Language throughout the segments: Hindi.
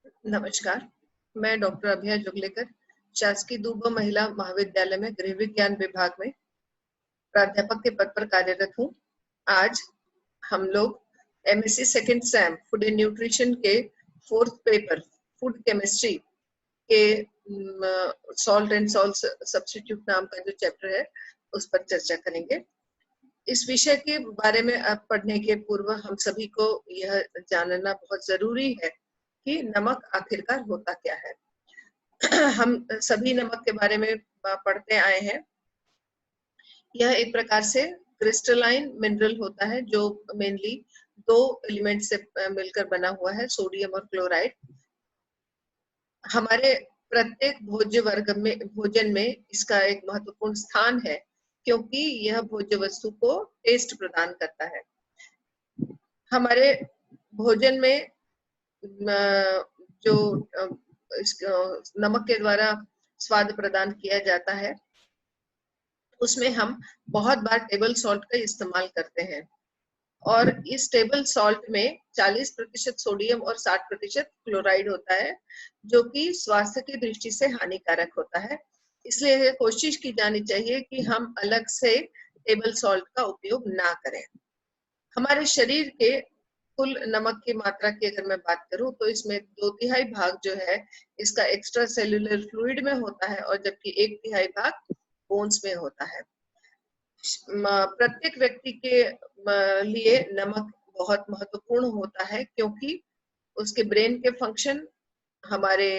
नमस्कार, मैं डॉक्टर अभया जुगलेकर शासकीय दूबा महिला महाविद्यालय में गृह विज्ञान विभाग में प्राध्यापक के पद पर कार्यरत हूँ। आज हम लोग MSc second same food and nutrition के फोर्थ पेपर फूड केमिस्ट्री के सॉल्ट एंड सॉल्ट सब्स्टिट्यूट नाम का जो चैप्टर है उस पर चर्चा करेंगे। इस विषय के बारे में अब पढ़ने के पूर्व हम सभी को यह जानना बहुत जरूरी है कि नमक आखिरकार होता क्या है। हम सभी नमक के बारे में पढ़ते आए हैं। यह एक प्रकार से क्रिस्टलाइन मिनरल होता है जो मेनली दो एलिमेंट से मिलकर बना हुआ है, सोडियम और क्लोराइड। हमारे प्रत्येक भोजन में इसका एक महत्वपूर्ण स्थान है क्योंकि यह भोज्य वस्तु को टेस्ट प्रदान करता है। हमारे भोजन में जो नमक के द्वारा स्वाद प्रदान किया जाता है उसमें हम बहुत बार टेबल सॉल्ट का इस्तेमाल करते हैं और इस टेबल सॉल्ट में 40% सोडियम और 60% क्लोराइड होता है जो कि स्वास्थ्य की दृष्टि से हानिकारक होता है। इसलिए कोशिश की जानी चाहिए कि हम अलग से टेबल सॉल्ट का उपयोग ना करें। हमारे शरीर के कुल नमक की मात्रा की अगर मैं बात करूं तो इसमें 2/3 भाग जो है इसका एक्स्ट्रा सेल्यूलर फ्लूइड में होता है और जबकि 1/3 भाग बोन्स में होता है। प्रत्येक व्यक्ति के लिए नमक बहुत महत्वपूर्ण होता है क्योंकि उसके ब्रेन के फंक्शन, हमारे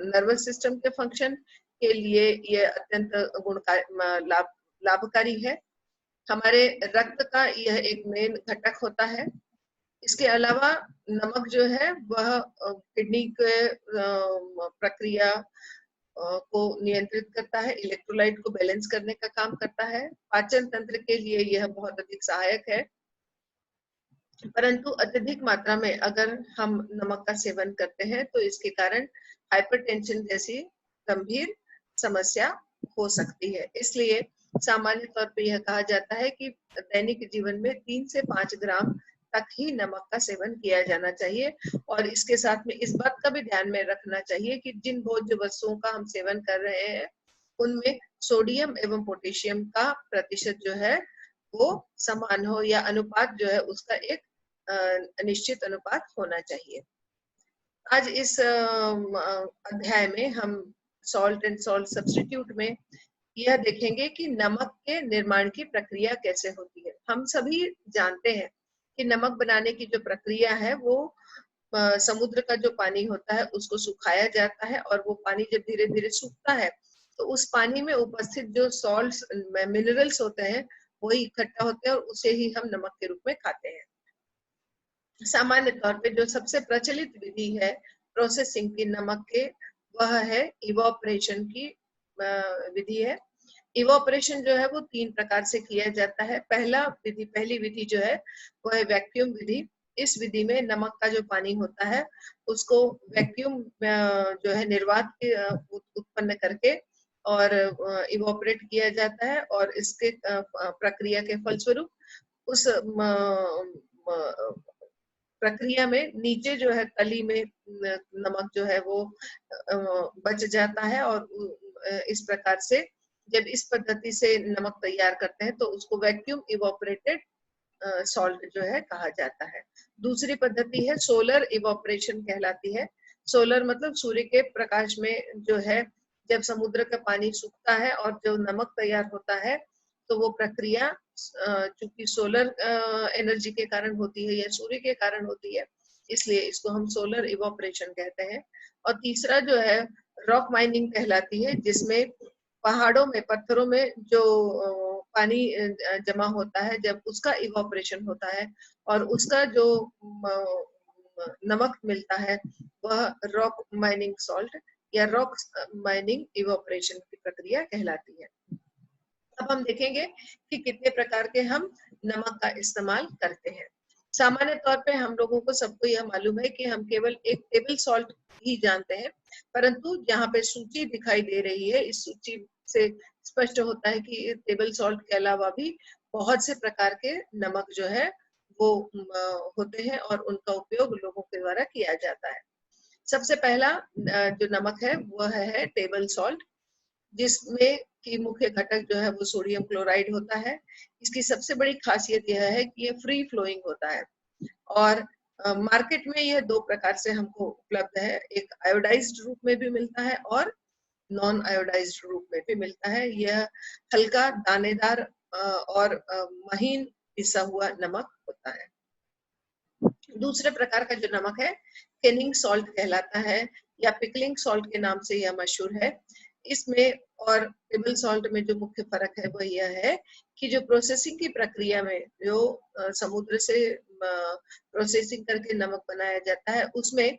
नर्वस सिस्टम के फंक्शन के लिए यह अत्यंत लाभकारी है। हमारे रक्त का यह एक मेन घटक होता है। इसके अलावा नमक जो है वह किडनी के प्रक्रिया को नियंत्रित करता है, इलेक्ट्रोलाइट को बैलेंस करने का काम करता है। पाचन तंत्र के लिए यह बहुत अधिक सहायक है। परंतु अत्यधिक मात्रा में अगर हम नमक का सेवन करते हैं तो इसके कारण हाइपरटेंशन जैसी गंभीर समस्या हो सकती है। इसलिए सामान्य तौर पर यह कहा जाता है कि दैनिक जीवन में 3 से 5 ग्राम तक ही नमक का सेवन किया जाना चाहिए और इसके साथ में इस बात का भी ध्यान में रखना चाहिए कि जिन भोज्य वस्तुओं का हम सेवन कर रहे हैं उनमें सोडियम एवं पोटेशियम का प्रतिशत जो है वो समान हो या अनुपात जो है उसका एक निश्चित अनुपात होना चाहिए। आज इस अध्याय में हम सॉल्ट एंड सॉल्ट सब्स्टिट्यूट में यह देखेंगे कि नमक के निर्माण की प्रक्रिया कैसे होती है। हम सभी जानते हैं कि नमक बनाने की जो प्रक्रिया है वो समुद्र का जो पानी होता है उसको सुखाया जाता है और वो पानी जब धीरे धीरे सूखता है तो उस पानी में उपस्थित जो सॉल्ट्स मिनरल्स होते हैं वही इकट्ठा होते हैं और उसे ही हम नमक के रूप में खाते हैं। सामान्य तौर पे जो सबसे प्रचलित विधि है प्रोसेसिंग की नमक के वह है इवोपरेशन की विधि है। इवोपरेशन जो है वो 3 प्रकार से किया जाता है। पहली विधि जो है वो है वैक्यूम विधि। इस विधि में नमक का जो पानी होता है उसको वैक्यूम जो है निर्वात उत्पन्न करके और इवोपरेट किया जाता है और इसके प्रक्रिया के फलस्वरूप उस प्रक्रिया में नीचे जो है तली में नमक जो है वो बच जाता है और इस प्रकार से जब इस पद्धति से नमक तैयार करते हैं तो उसको वैक्यूम इवोपरेटेड सॉल्ट जो है कहा जाता है। दूसरी पद्धति है सोलर इवोपरेशन कहलाती है। सोलर मतलब सूर्य के प्रकाश में जो है जब समुद्र का पानी सूखता है और जो नमक तैयार होता है तो वो प्रक्रिया चूंकि सोलर एनर्जी के कारण होती है या सूर्य के कारण होती है इसलिए इसको हम सोलर इवोपरेशन कहते हैं। और तीसरा जो है रॉक माइनिंग कहलाती है जिसमें पहाड़ों में पत्थरों में जो पानी जमा होता है जब उसका इवोपरेशन होता है और उसका जो नमक मिलता है वह रॉक माइनिंग सॉल्ट या रॉक माइनिंग इवोपरेशन की प्रक्रिया कहलाती है। अब हम देखेंगे कि कितने प्रकार के हम नमक का इस्तेमाल करते हैं। सामान्य तौर पे हम लोगों को सबको यह मालूम है कि हम केवल एक टेबल सॉल्ट ही जानते हैं, परंतु यहाँ पे सूची दिखाई दे रही है इस सूची से स्पष्ट होता है कि टेबल सॉल्ट के अलावा भी बहुत से प्रकार के नमक जो है वो होते हैं और उनका उपयोग लोगों के द्वारा किया जाता है। सबसे पहला जो नमक है वह है टेबल सॉल्ट, जिसमें की मुख्य घटक जो है वो सोडियम क्लोराइड होता है। इसकी सबसे बड़ी खासियत यह है कि ये फ्री फ्लोइंग होता है और मार्केट में यह दो प्रकार से हमको उपलब्ध है, एक आयोडाइज्ड रूप में भी मिलता है और नॉन आयोडाइज्ड रूप में भी मिलता है। यह हल्का दानेदार और महीन पिसा हुआ नमक होता है। दूसरे प्रकार का जो नमक है केनिंग सॉल्ट कहलाता है या पिकलिंग सॉल्ट के नाम से यह मशहूर है। इसमें और टेबल सॉल्ट में जो मुख्य फर्क है वह यह है कि जो प्रोसेसिंग की प्रक्रिया में जो समुद्र से प्रोसेसिंग करके नमक बनाया जाता है उसमें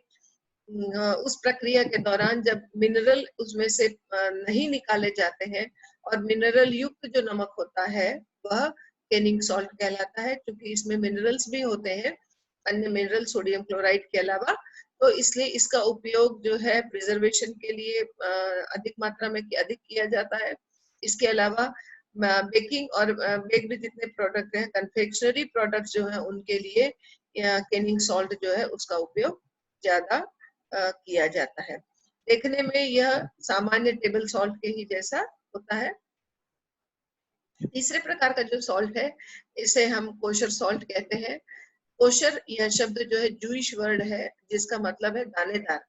उस प्रक्रिया के दौरान जब मिनरल उसमें से नहीं निकाले जाते हैं और मिनरल युक्त जो नमक होता है वह केनिंग सॉल्ट कहलाता है, क्योंकि इसमें मिनरल्स भी होते हैं, अन्य मिनरल सोडियम क्लोराइड के अलावा। तो इसलिए इसका उपयोग जो है प्रिजर्वेशन के लिए अधिक मात्रा में अधिक किया जाता है। इसके अलावा बेकिंग और बेक भी जितने प्रोडक्ट हैं, कन्फेक्शनरी प्रोडक्ट्स जो है उनके लिए केनिंग सॉल्ट जो है उसका उपयोग ज्यादा किया जाता है। देखने में यह सामान्य टेबल सॉल्ट के ही जैसा होता है। तीसरे प्रकार का जो सॉल्ट है इसे हम कोशर सॉल्ट कहते हैं। कोशर यह शब्द जो है जूइश वर्ड है जिसका मतलब है दानेदार।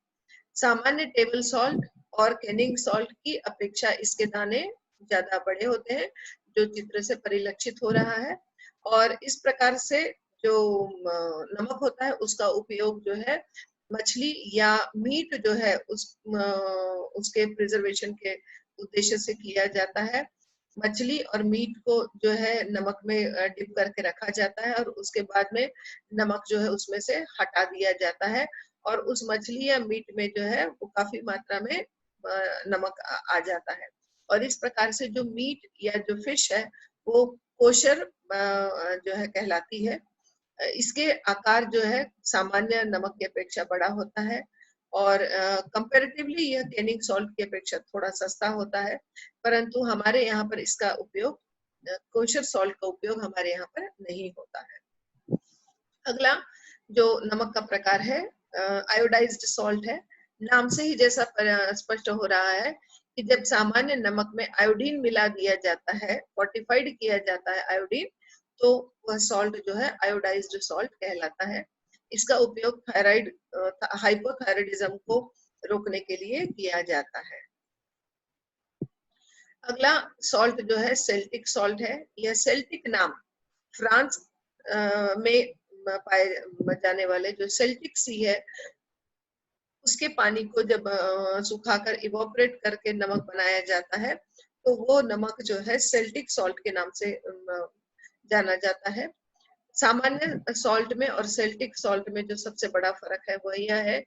सामान्य टेबल सॉल्ट और केनिंग सॉल्ट की अपेक्षा इसके दाने ज्यादा बड़े होते हैं, जो चित्र से परिलक्षित हो रहा है। और इस प्रकार से जो नमक होता है उसका उपयोग जो है मछली या मीट जो है उसके प्रिजर्वेशन के उद्देश्य से किया जाता है। मछली और मीट को जो है नमक में डिप करके रखा जाता है और उसके बाद में नमक जो है उसमें से हटा दिया जाता है और उस मछली या मीट में जो है वो काफी मात्रा में नमक आ जाता है। और इस प्रकार से जो मीट या जो फिश है वो कोशर जो है कहलाती है। इसके आकार जो है सामान्य नमक की अपेक्षा बड़ा होता है और कंपैरेटिवली यह केनिंग सॉल्ट की अपेक्षा थोड़ा सस्ता होता है, परंतु हमारे यहाँ पर इसका उपयोग कोशर सॉल्ट का उपयोग हमारे यहाँ पर नहीं होता है। अगला जो नमक का प्रकार है आयोडाइज्ड सॉल्ट है। नाम से ही जैसा स्पष्ट हो रहा है कि जब सामान्य नमक में आयोडीन मिला दिया जाता है, फोर्टिफाइड किया जाता है आयोडीन, तो वह सॉल्ट जो है आयोडाइज्ड सॉल्ट कहलाता है। इसका उपयोग थायराइड हाइपोथायराइडिज्म को रोकने के लिए किया जाता है। अगला सॉल्ट जो है सेल्टिक सॉल्ट है। यह सेल्टिक नाम फ्रांस में पाए जाने वाले जो सेल्टिक सी है उसके पानी को जब सुखाकर इवोपरेट करके नमक बनाया जाता है तो वो नमक जो है सेल्टिक सॉल्ट के नाम से जाना जाता है। सामान्य सॉल्ट में और सेल्टिक सॉल्ट में जो सबसे बड़ा फर्क है वो यह है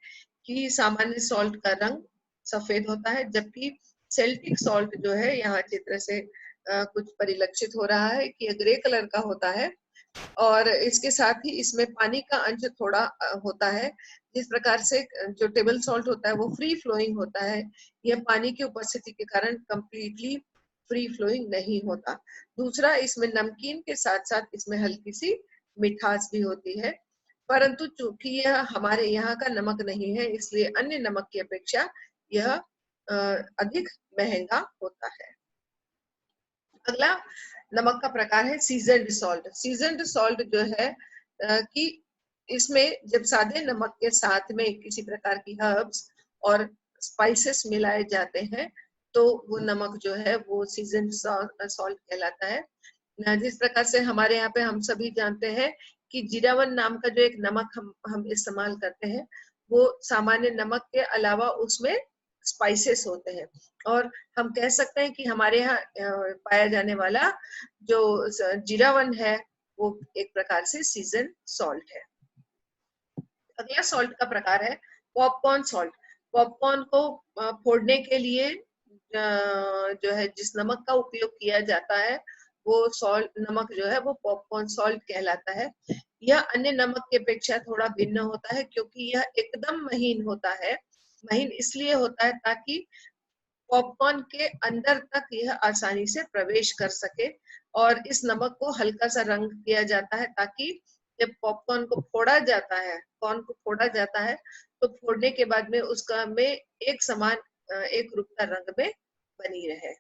कि सामान्य सॉल्ट का रंग सफेद होता है, जबकि सेल्टिक सॉल्ट जो है यहाँ चित्र से कुछ परिलक्षित हो रहा है कि ग्रे कलर का होता है और इसके साथ ही इसमें पानी का अंश थोड़ा होता है। जिस प्रकार से जो टेबल सॉल्ट होता है वो फ्री फ्लोइंग होता है, यह पानी की उपस्थिति के कारण कंप्लीटली फ्री फ्लोइंग नहीं होता। दूसरा, इसमें नमकीन के साथ साथ इसमें हल्की सी मिठास भी होती है, परंतु चूंकि यह हमारे यहाँ का नमक नहीं है इसलिए अन्य नमक की अपेक्षा यह अधिक महंगा होता है। अगला नमक का प्रकार है सीजन्ड सॉल्ट। सीजन्ड सॉल्ट जो है कि इसमें जब सादे नमक के साथ में किसी प्रकार की हर्ब्स और स्पाइसेस मिलाए जाते हैं तो वो नमक जो है वो सीजन्ड सॉल्ट कहलाता है। जिस प्रकार से हमारे यहाँ पे हम सभी जानते हैं कि जीरावन नाम का जो एक नमक हम इस्तेमाल करते हैं वो सामान्य नमक के अलावा उसमें स्पाइसेस होते हैं और हम कह सकते हैं कि हमारे यहाँ पाया जाने वाला जो जीरावन है वो एक प्रकार से सीजन सॉल्ट है। अगला सॉल्ट का प्रकार है पॉपकॉर्न सॉल्ट। पॉपकॉर्न को फोड़ने के लिए जो है जिस नमक का उपयोग किया जाता है वो सॉल्ट नमक जो है वो पॉपकॉर्न सॉल्ट कहलाता है। यह अन्य नमक की अपेक्षा थोड़ा भिन्न होता है क्योंकि यह एकदम महीन होता है। महीन इसलिए होता है ताकि पॉपकॉर्न के अंदर तक यह आसानी से प्रवेश कर सके और इस नमक को हल्का सा रंग किया जाता है ताकि जब पॉपकॉर्न को फोड़ा जाता है, कॉर्न को फोड़ा जाता है तो फोड़ने के बाद में उसका में एक समान एक रूपता रंग में बनी रहे।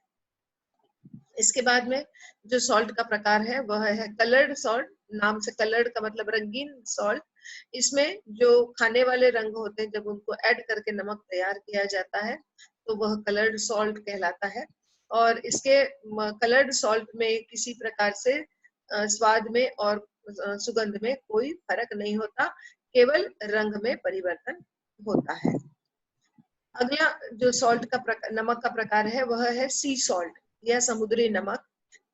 इसके बाद में जो सॉल्ट का प्रकार है वह है कलर्ड सॉल्ट। नाम से कलर्ड का मतलब रंगीन सॉल्ट। इसमें जो खाने वाले रंग होते हैं जब उनको ऐड करके नमक तैयार किया जाता है तो वह कलर्ड सॉल्ट कहलाता है। और इसके कलर्ड सॉल्ट में किसी प्रकार से स्वाद में और सुगंध में कोई फर्क नहीं होता, केवल रंग में परिवर्तन होता है। अगला जो सॉल्ट का नमक का प्रकार है वह है सी सॉल्ट। यह समुद्री नमक।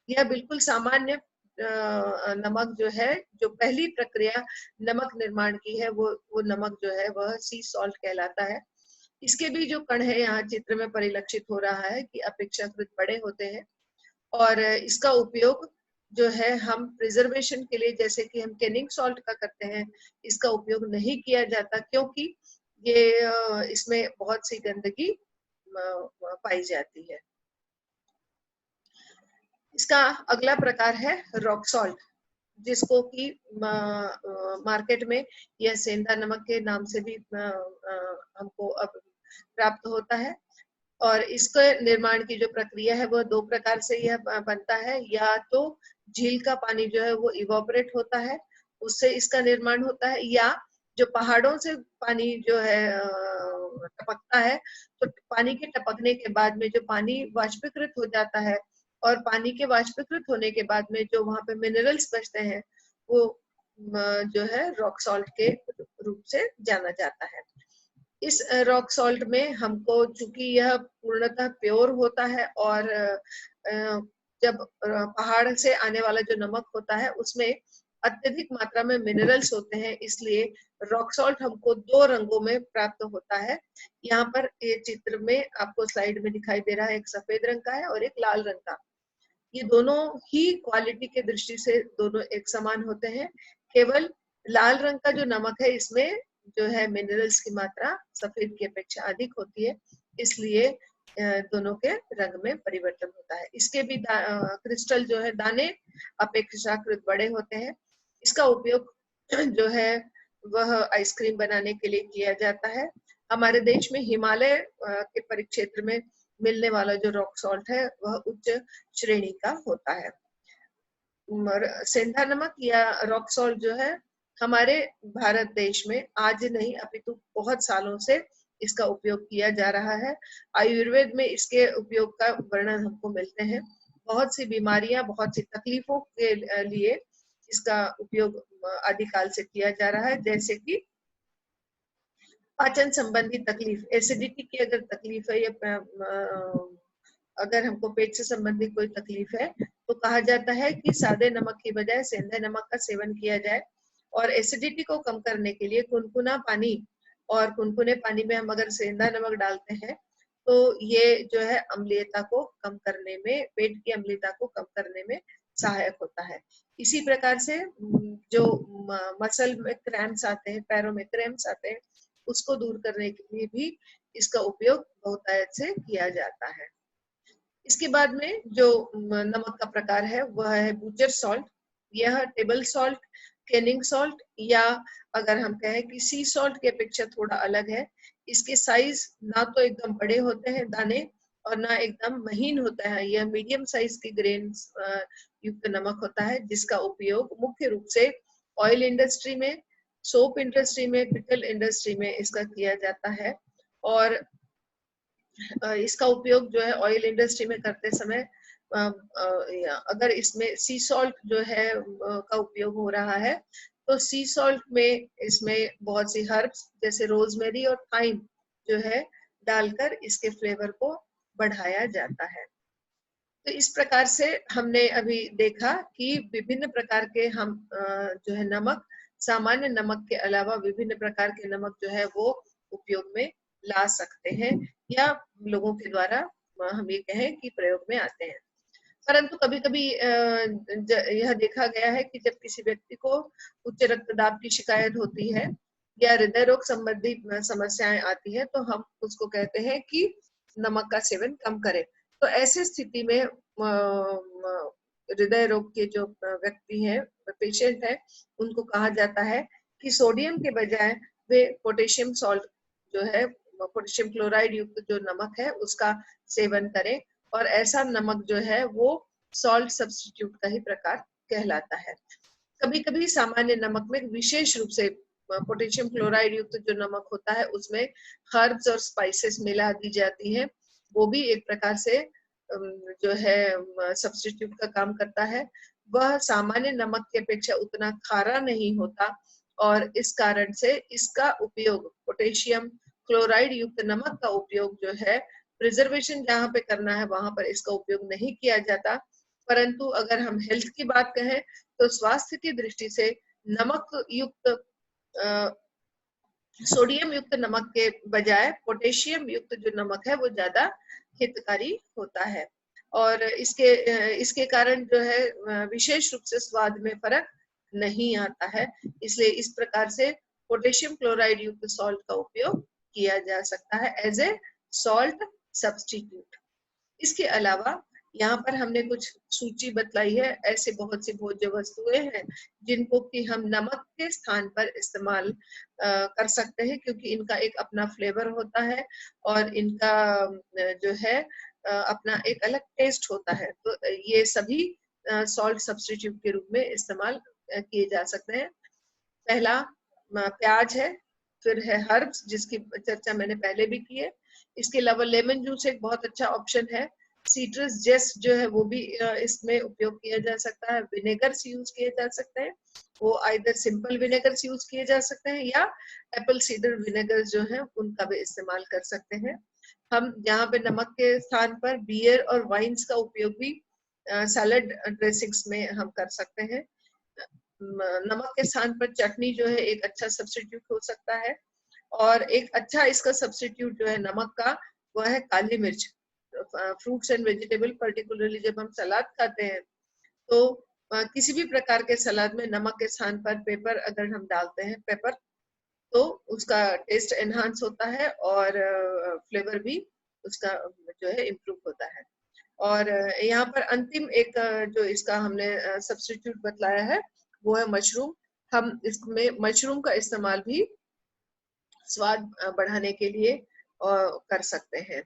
यह बिल्कुल सामान्य नमक जो है, जो पहली प्रक्रिया नमक निर्माण की है वो नमक जो है वह सी सॉल्ट कहलाता है। इसके भी जो कण है यहाँ चित्र में परिलक्षित हो रहा है कि अपेक्षाकृत बड़े होते हैं और इसका उपयोग जो है हम प्रिजर्वेशन के लिए, जैसे कि हम केनिंग सॉल्ट का करते हैं, इसका उपयोग नहीं किया जाता क्योंकि ये इसमें बहुत सी गंदगी पाई जाती है। इसका अगला प्रकार है रॉक सॉल्ट, जिसको कि मार्केट में यह सेंधा नमक के नाम से भी हमको अब प्राप्त होता है। और इसके निर्माण की जो प्रक्रिया है वह दो प्रकार से यह बनता है। या तो झील का पानी जो है वो इवोपरेट होता है, उससे इसका निर्माण होता है, या जो पहाड़ों से पानी जो है टपकता है, तो पानी के टपकने के बाद में जो पानी वाष्पीकृत हो जाता है और पानी के वाष्पीकृत होने के बाद में जो वहां पे मिनरल्स बचते हैं वो जो है रॉक सॉल्ट के रूप से जाना जाता है। इस रॉक सॉल्ट में हमको, चूंकि यह पूर्णतः प्योर होता है और जब पहाड़ से आने वाला जो नमक होता है उसमें अत्यधिक मात्रा में मिनरल्स होते हैं, इसलिए रॉक सॉल्ट हमको दो रंगों में प्राप्त होता है। यहाँ पर ये चित्र में आपको स्लाइड में दिखाई दे रहा है, एक सफेद रंग का है और एक लाल रंग का। ये दोनों ही क्वालिटी के दृष्टि से दोनों एक समान होते हैं, केवल लाल रंग का जो नमक है इसमें जो है मिनरल्स की मात्रा सफेद की अपेक्षा अधिक होती है, इसलिए दोनों के रंग में परिवर्तन होता है। इसके भी क्रिस्टल जो है दाने अपेक्षाकृत बड़े होते हैं। इसका उपयोग जो है वह आइसक्रीम बनाने के लिए किया जाता है। हमारे देश में हिमालय के परिक्षेत्र में मिलने वाला जो रॉक सॉल्ट है वह उच्च श्रेणी का होता है। सेंधा नमक या रॉक सॉल्ट जो है हमारे भारत देश में आज नहीं अपितु बहुत सालों से इसका उपयोग किया जा रहा है। आयुर्वेद में इसके उपयोग का वर्णन हमको मिलते हैं। बहुत सी बीमारियां, बहुत सी तकलीफों के लिए इसका उपयोग आदिकाल से किया जा रहा है, जैसे कि पाचन संबंधी तकलीफ, एसिडिटी की अगर तकलीफ है या अगर हमको पेट से संबंधित कोई तकलीफ है तो कहा जाता है कि सादे नमक की बजाय सेंधे नमक का सेवन किया जाए। और एसिडिटी को कम करने के लिए कुनकुना पानी, और कुनकुने पानी में हम अगर सेंधा नमक डालते हैं तो ये जो है अम्लीयता को कम करने में, पेट की अम्लीयता को कम करने में सहायक होता है। इसी प्रकार से जो मसल में क्रैम्प्स आते हैं, पैरों में क्रैम्प्स आते हैं, उसको दूर करने के लिए भी इसका उपयोग बहुतायत से किया जाता है। इसके बाद में जो नमक का प्रकार है वह है बूचर सॉल्ट। यह टेबल सॉल्ट, केनिंग सॉल्ट या अगर हम कहें कि सी सॉल्ट की अपेक्षा थोड़ा अलग है। इसके साइज ना तो एकदम बड़े होते हैं दाने और ना एकदम महीन होता है। यह मीडियम साइज की ग्रेन युक्त नमक होता है, जिसका उपयोग मुख्य रूप से ऑयल इंडस्ट्री में, सोप इंडस्ट्री में, पिकल इंडस्ट्री में इसका किया जाता है। और इसका उपयोग जो है ऑयल इंडस्ट्री में करते समय अगर इसमें सी सॉल्ट जो है का उपयोग हो रहा है तो सी सॉल्ट में इसमें बहुत सी हर्ब्स जैसे रोजमेरी और थाइम जो है डालकर इसके फ्लेवर को बढ़ाया जाता है। तो इस प्रकार से हमने अभी देखा कि विभिन्न प्रकार के हम जो है नमक, सामान्य नमक के अलावा विभिन्न प्रकार के नमक जो है वो उपयोग में ला सकते हैं या लोगों के द्वारा हम ये कहें कि प्रयोग में आते हैं। परंतु कभी कभी यह देखा गया है कि जब किसी व्यक्ति को उच्च रक्तदाब की शिकायत होती है या हृदय रोग संबंधी समस्याएं आती है तो हम उसको कहते हैं कि नमक का सेवन कम करें। तो ऐसी स्थिति में हृदय रोग के जो व्यक्ति हैं, पेशेंट है, उनको कहा जाता है कि सोडियम के बजाय वे पोटेशियम सॉल्ट जो है पोटेशियम क्लोराइड युक्त जो नमक है उसका सेवन करें, और ऐसा नमक जो है वो सॉल्ट सब्स्टिट्यूट का ही प्रकार कहलाता है। कभी कभी सामान्य नमक में विशेष रूप से पोटेशियम क्लोराइड युक्त जो नमक होता है उसमें हर्ब्स और स्पाइसेस मिला दी जाती है, वो भी एक प्रकार से जो है सब्स्टिट्यूट का काम करता है। वह सामान्य नमक की अपेक्षा उतना खारा नहीं होता, और इस कारण से इसका उपयोग पोटेशियम क्लोराइड युक्त नमक का उपयोग जो है प्रिजर्वेशन जहाँ पे करना है वहां पर इसका उपयोग नहीं किया जाता। परंतु अगर हम हेल्थ की बात कहें तो स्वास्थ्य की दृष्टि से नमक युक्त सोडियम युक्त नमक के बजाय पोटेशियम युक्त जो नमक है वो ज्यादा हितकारी होता है, और इसके कारण जो है विशेष रूप से स्वाद में फर्क नहीं आता है। इसलिए इस प्रकार से पोटेशियम क्लोराइड युक्त सॉल्ट का उपयोग किया जा सकता है एज ए सॉल्ट सब्स्टिट्यूट। इसके अलावा यहाँ पर हमने कुछ सूची बतलाई है, ऐसे बहुत सी भोज्य वस्तुएं हैं जिनको कि हम नमक के स्थान पर इस्तेमाल कर सकते हैं, क्योंकि इनका एक अपना फ्लेवर होता है और इनका जो है अपना एक अलग टेस्ट होता है। तो ये सभी सॉल्ट सब्स्टिट्यूट के रूप में इस्तेमाल किए जा सकते हैं। पहला प्याज है, फिर है हर्ब्स जिसकी चर्चा मैंने पहले भी की है। इसके अलावा लेमन जूस एक बहुत अच्छा ऑप्शन है। सीट्रस जेस्ट जो है वो भी इसमें उपयोग किया जा सकता है। विनेगर्स यूज किए जा सकते हैं, वो आइदर सिंपल विनेगर्स यूज किए जा सकते हैं या एप्पल सीडर विनेगर्स जो है उनका भी इस्तेमाल कर सकते हैं। हम यहाँ पे नमक के स्थान पर बियर और वाइन्स का उपयोग भी सैलड ड्रेसिंग्स में हम कर सकते हैं। नमक के स्थान पर चटनी जो है एक अच्छा सब्स्टिट्यूट हो सकता है, और एक अच्छा इसका सब्स्टिट्यूट जो है नमक का वो है काली मिर्च। फ्रूट्स एंड वेजिटेबल पर्टिकुलरली जब हम सलाद खाते हैं तो किसी भी प्रकार के सलाद में नमक के स्थान पर पेपर अगर हम डालते हैं, पेपर, तो उसका टेस्ट एनहांस होता है और फ्लेवर भी उसका जो है इम्प्रूव होता है। और यहाँ पर अंतिम एक जो इसका हमने सब्स्टिट्यूट बतलाया है वो है मशरूम। हम इसमें मशरूम का इस्तेमाल भी स्वाद बढ़ाने के लिए कर सकते हैं।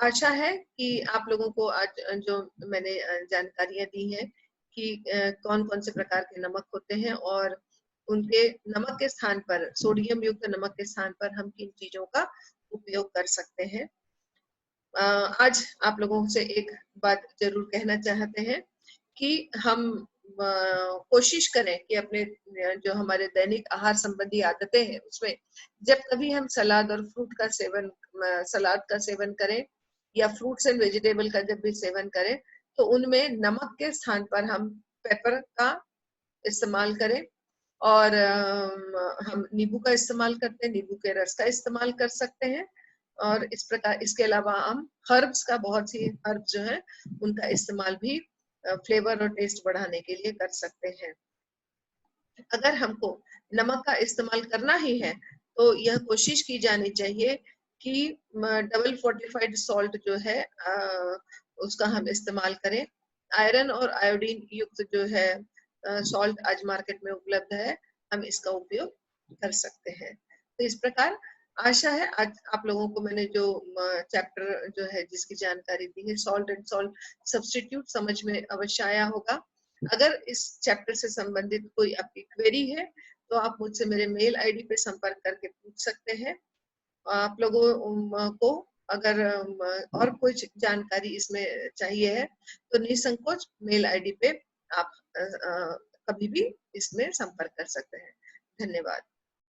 आशा है कि आप लोगों को आज जो मैंने जानकारियां दी हैं कि कौन कौन से प्रकार के नमक होते हैं और उनके नमक के स्थान पर, सोडियम युक्त नमक के स्थान पर हम किन चीजों का उपयोग कर सकते हैं। आज आप लोगों से एक बात जरूर कहना चाहते हैं कि हम कोशिश करें कि अपने जो हमारे दैनिक आहार संबंधी आदतें हैं उसमें जब कभी हम सलाद और फ्रूट का सेवन, सलाद का सेवन करें या फ्रूट्स एंड वेजिटेबल का जब भी सेवन करें तो उनमें नमक के स्थान पर हम पेपर का इस्तेमाल करें, और हम नींबू का इस्तेमाल करते हैं, नींबू के रस का इस्तेमाल कर सकते हैं। और इस प्रकार इसके अलावा हम हर्ब्स का, बहुत सी हर्ब्स जो है उनका इस्तेमाल भी फ्लेवर और टेस्ट बढ़ाने के लिए कर सकते हैं। अगर हमको नमक का इस्तेमाल करना ही है तो यह कोशिश की जानी चाहिए कि डबल फोर्टिफाइड सॉल्ट जो है उसका हम इस्तेमाल करें। आयरन और आयोडीन युक्त जो है सॉल्ट आज मार्केट में उपलब्ध है, हम इसका उपयोग कर सकते हैं। तो इस प्रकार आशा है आज आप लोगों को मैंने जो चैप्टर जो है जिसकी जानकारी दी है, सॉल्ट एंड सॉल्ट सब्स्टिट्यूट, समझ में अवश्य आया होगा। अगर इस चैप्टर से संबंधित कोई आपकी क्वेरी है तो आप मुझसे मेरे मेल आईडी पे संपर्क करके पूछ सकते हैं। आप लोगों को अगर और कुछ जानकारी इसमें चाहिए है तो निसंकोच मेल आईडी पे आप कभी भी इसमें संपर्क कर सकते हैं। धन्यवाद।